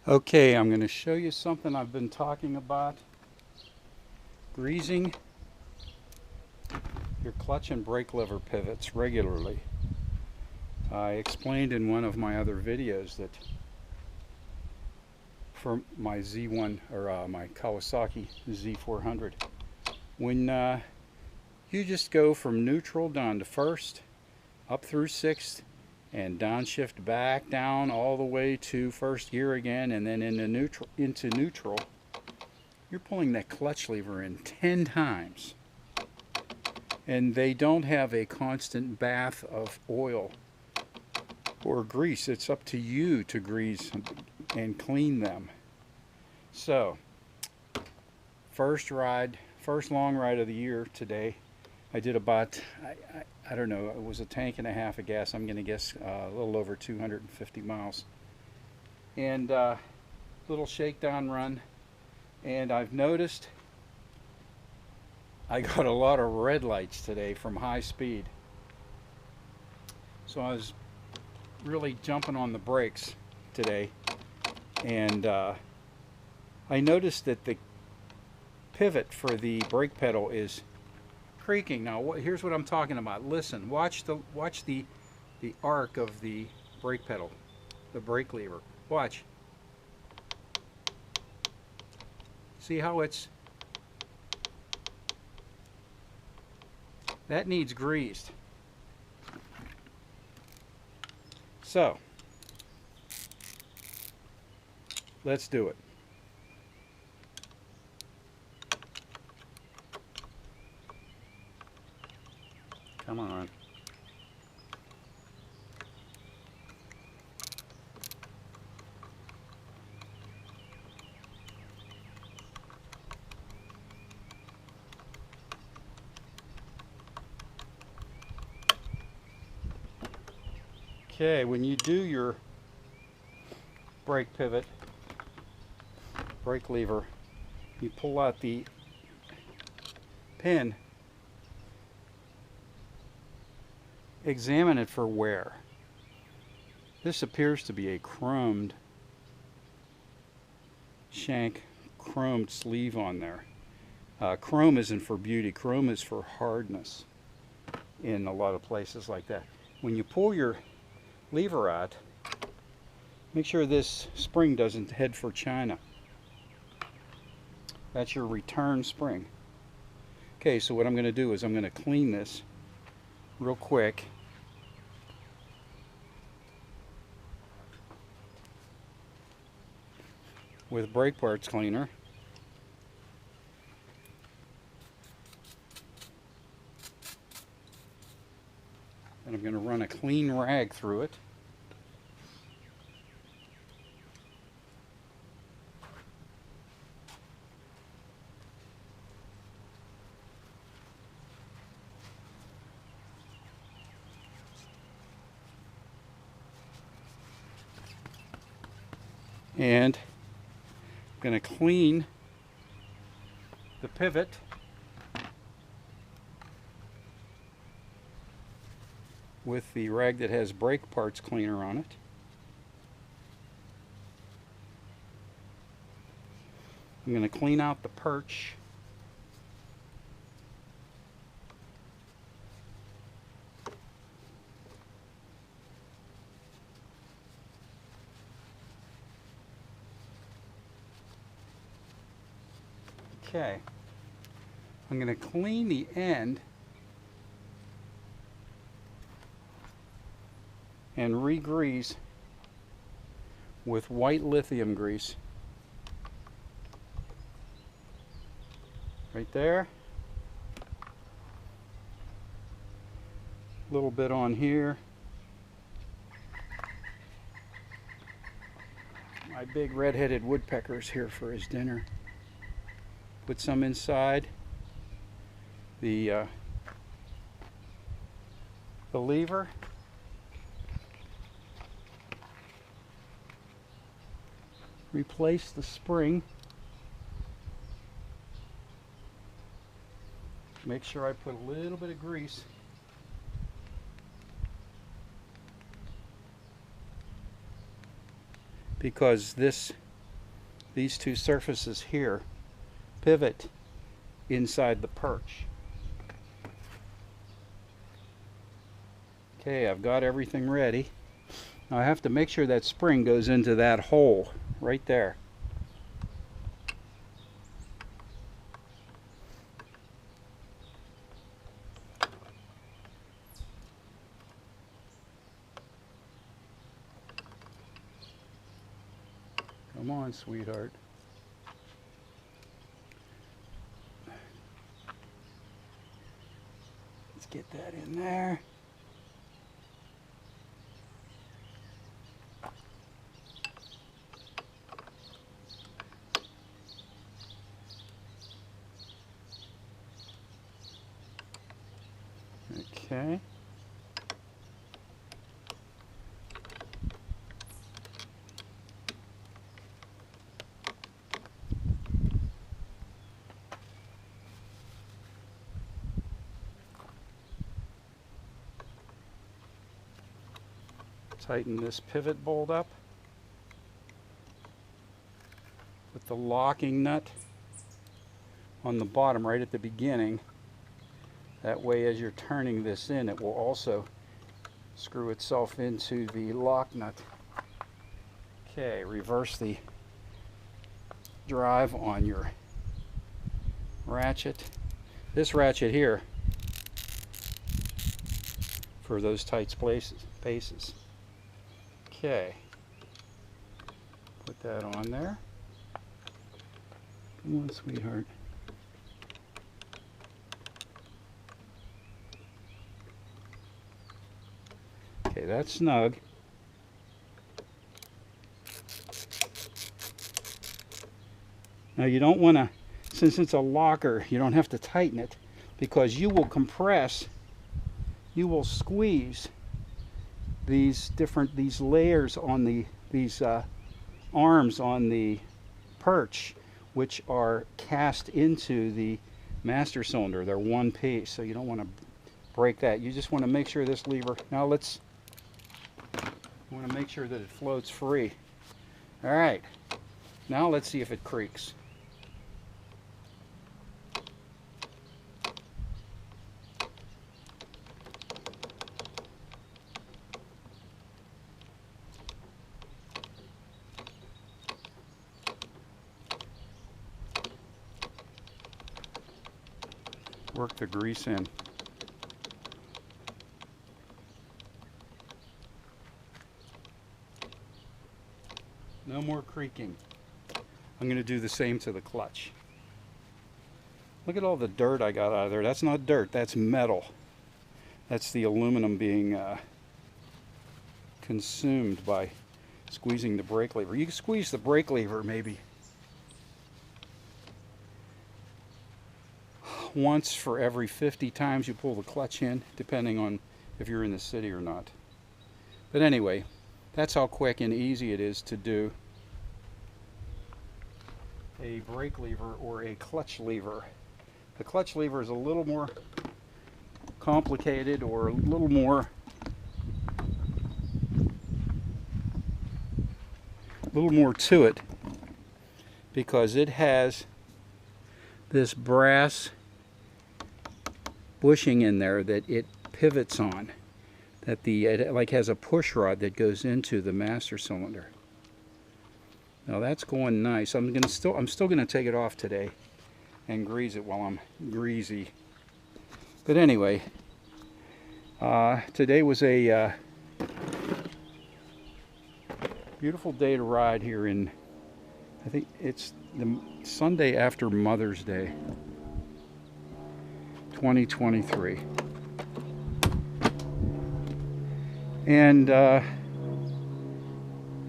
Okay, I'm going to show you something I've been talking about. Greasing your clutch and brake lever pivots regularly. I explained in one of my other videos that for my Z1 or my Kawasaki Z400, when you just go from neutral down to first, up through sixth, and downshift back down all the way to first gear again, and then into neutral, you're pulling that clutch lever in 10 times. And they don't have a constant bath of oil or grease. It's up to you to grease and clean them. So, first long ride of the year today. I did about, I don't know, it was a tank and a half of gas. I'm going to guess a little over 250 miles. And little shakedown run. And I've noticed I got a lot of red lights today from high speed. So I was really jumping on the brakes today. And I noticed that the pivot for the brake pedal is creaking. Now here's what I'm talking about. Listen, watch the arc of the brake pedal, the brake lever. Watch. See how that needs greased. So let's do it. Come on. Okay, when you do your brake pivot, brake lever, you pull out the pin. Examine it for wear. This appears to be a chromed shank, chromed sleeve on there. Chrome isn't for beauty, chrome is for hardness in a lot of places like that. When you pull your lever out, make sure this spring doesn't head for China. That's your return spring. Okay, so what I'm going to do is I'm going to clean this real quick. With brake parts cleaner. And I'm going to run a clean rag through it. And I'm going to clean the pivot with the rag that has brake parts cleaner on it. I'm going to clean out the perch. Okay, I'm going to clean the end and re-grease with white lithium grease. Right there. A little bit on here. My big red-headed woodpecker's here for his dinner. Put some inside the lever. Replace the spring. Make sure I put a little bit of grease because this these two surfaces here pivot inside the perch. Okay, I've got everything ready. Now I have to make sure that spring goes into that hole right there. Come on, sweetheart. Let's get that in there. Okay. Tighten this pivot bolt up. Put the locking nut on the bottom right at the beginning. That way, as you're turning this in, it will also screw itself into the lock nut. Okay, reverse the drive on your ratchet. This ratchet here for those tight spaces. Okay, put that on there. Come on, sweetheart. Okay, that's snug. Now you don't want to, since it's a locker, you don't have to tighten it, because you will compress, you will squeeze these layers on these arms on the perch, which are cast into the master cylinder. They're one piece, so you don't want to break that. You just want to make sure this lever, now you want to make sure that it floats free. All right, now let's see if it creaks. Work the grease in. No more creaking. I'm going to do the same to the clutch. Look at all the dirt I got out of there. That's not dirt, that's metal. That's the aluminum being consumed by squeezing the brake lever. You can squeeze the brake lever maybe once for every 50 times you pull the clutch in, depending on if you're in the city or not. But anyway, that's how quick and easy it is to do a brake lever or a clutch lever. The clutch lever is a little more complicated, or a little more to it, because it has this brass bushing in there that it pivots on, that it like has a push rod that goes into the master cylinder. Now that's going nice. I'm still gonna take it off today and grease it while I'm greasy. But anyway, today was a beautiful day to ride here in, I think it's the Sunday after Mother's Day, 2023. And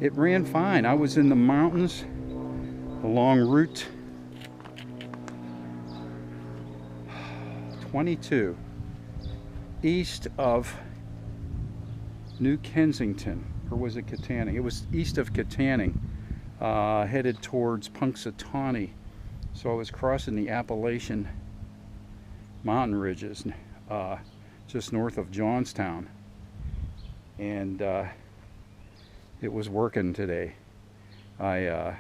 it ran fine. I was in the mountains along Route 22, east of New Kensington, or was it Katanning? It was east of Katanning, headed towards Punxsutawney. So I was crossing the Appalachian mountain ridges just north of Johnstown, and it was working today. I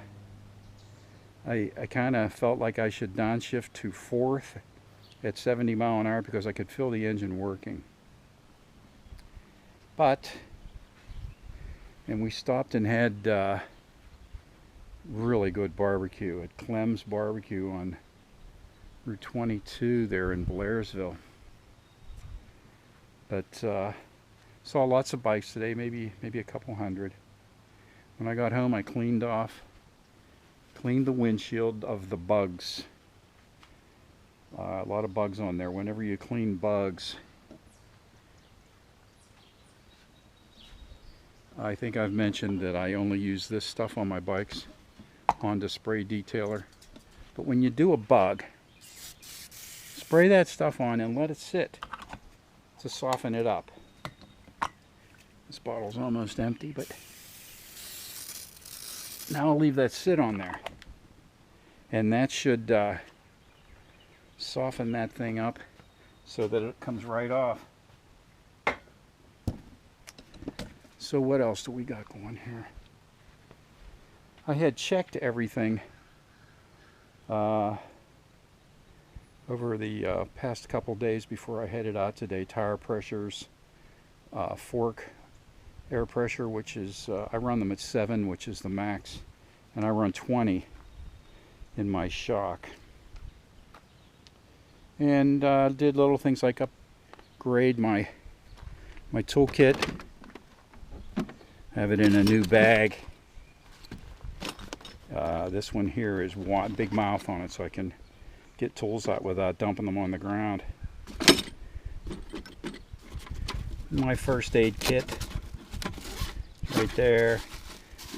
I kind of felt like I should downshift to fourth at 70 mile an hour because I could feel the engine working. But, and we stopped and had really good barbecue at Clem's Barbecue on Route 22 there in Blairsville. But saw lots of bikes today, maybe a couple hundred. When I got home, I cleaned the windshield of the bugs. A lot of bugs on there. Whenever you clean bugs, I think I've mentioned that I only use this stuff on my bikes, Honda Spray Detailer. But when you do a bug, spray that stuff on and let it sit to soften it up. This bottle's almost empty, but now I'll leave that sit on there. And that should soften that thing up so that it comes right off. So what else do we got going here? I had checked everything over the past couple days before I headed out today. Tire pressures, fork air pressure, which is, I run them at 7, which is the max, and I run 20 in my shock. And did little things like upgrade my toolkit. Have it in a new bag. This one here is big mouth on it, so I can get tools out without dumping them on the ground. My first aid kit right there.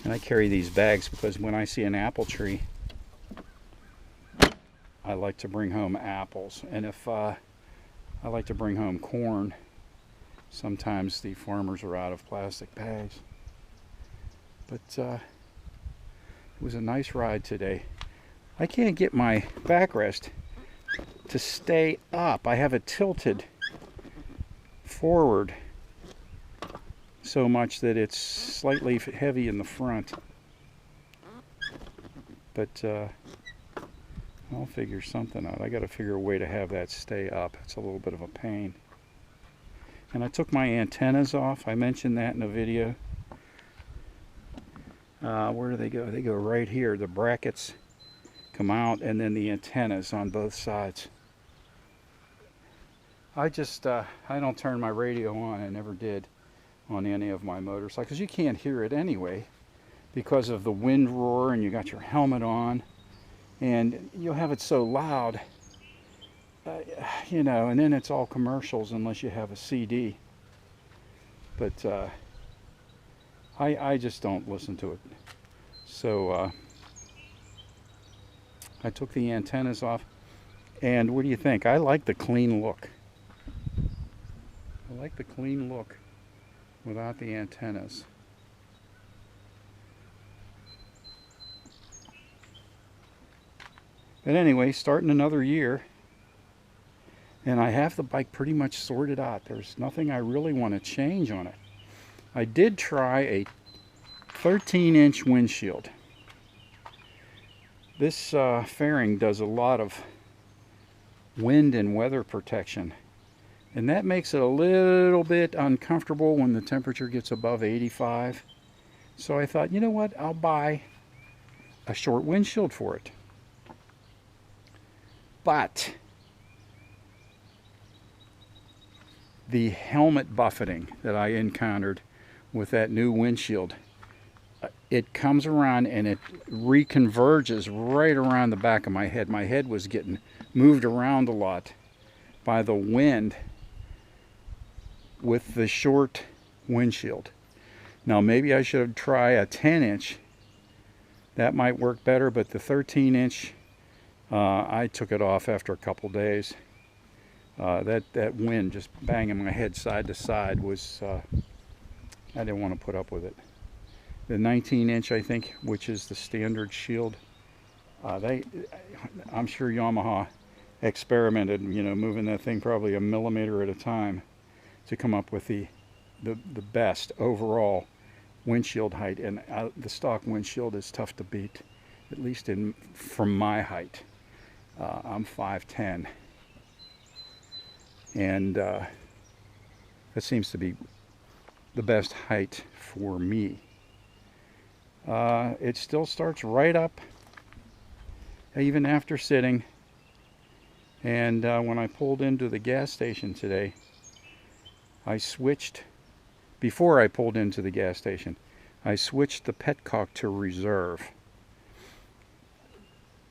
And I carry these bags because when I see an apple tree, I like to bring home apples. And if I like to bring home corn, sometimes the farmers are out of plastic bags. But it was a nice ride today. I can't get my backrest to stay up. I have it tilted forward so much that it's slightly heavy in the front. But I'll figure something out. I got to figure a way to have that stay up. It's a little bit of a pain. And I took my antennas off. I mentioned that in a video. Where do they go? They go right here. The brackets come out, and then the antennas on both sides. I don't turn my radio on. I never did on any of my motorcycles. You can't hear it anyway because of the wind roar, and you got your helmet on, and you'll have it so loud, you know, and then it's all commercials unless you have a CD. But I just don't listen to it. So I took the antennas off, and what do you think? I like the clean look. I like the clean look without the antennas. But anyway, starting another year, and I have the bike pretty much sorted out. There's nothing I really want to change on it. I did try a 13-inch windshield. This fairing does a lot of wind and weather protection, and that makes it a little bit uncomfortable when the temperature gets above 85. So I thought, you know what, I'll buy a short windshield for it. But the helmet buffeting that I encountered with that new windshield, it comes around and it reconverges right around the back of my head. My head was getting moved around a lot by the wind with the short windshield. Now maybe I should try a 10-inch. That might work better, but the 13-inch, I took it off after a couple days. That wind just banging my head side to side was, I didn't want to put up with it. The 19-inch, I think, which is the standard shield, I'm sure Yamaha experimented, you know, moving that thing probably a millimeter at a time to come up with the best overall windshield height. And the stock windshield is tough to beat. at least from my height. I'm 5'10", and that seems to be the best height for me. It still starts right up even after sitting. And when I pulled into the gas station today, before I pulled into the gas station, I switched the petcock to reserve.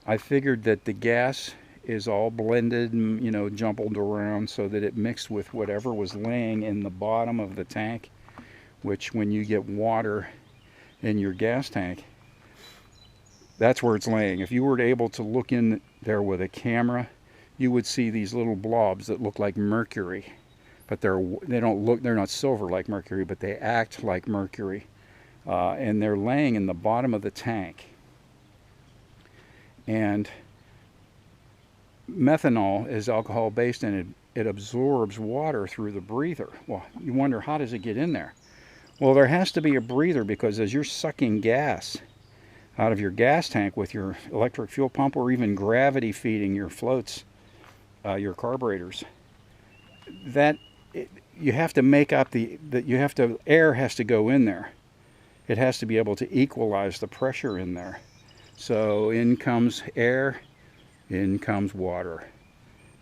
I figured that the gas is all blended and, you know, jumbled around so that it mixed with whatever was laying in the bottom of the tank, which when you get water in your gas tank, that's where it's laying. If you were able to look in there with a camera, you would see these little blobs that look like mercury, but they're not silver like mercury, but they act like mercury, and they're laying in the bottom of the tank. And methanol is alcohol based, and it absorbs water through the breather. Well, you wonder, how does it get in there? Well, there has to be a breather, because as you're sucking gas out of your gas tank with your electric fuel pump, or even gravity feeding your floats, your carburetors, you have to make up air has to go in there. It has to be able to equalize the pressure in there. So in comes air, in comes water,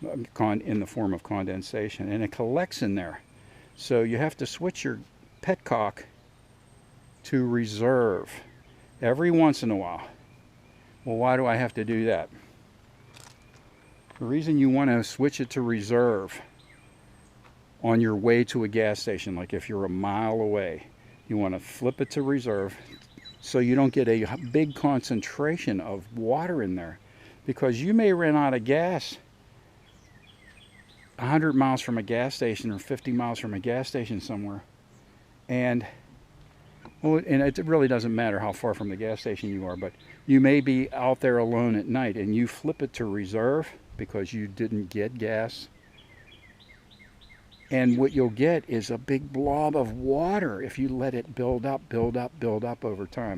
in the form of condensation, and it collects in there. So you have to switch your petcock to reserve every once in a while. Well, why do I have to do that? The reason you want to switch it to reserve on your way to a gas station, like if you're a mile away, you want to flip it to reserve so you don't get a big concentration of water in there, because you may run out of gas 100 miles from a gas station or 50 miles from a gas station somewhere, and it really doesn't matter how far from the gas station you are, but you may be out there alone at night and you flip it to reserve because you didn't get gas. And what you'll get is a big blob of water if you let it build up over time.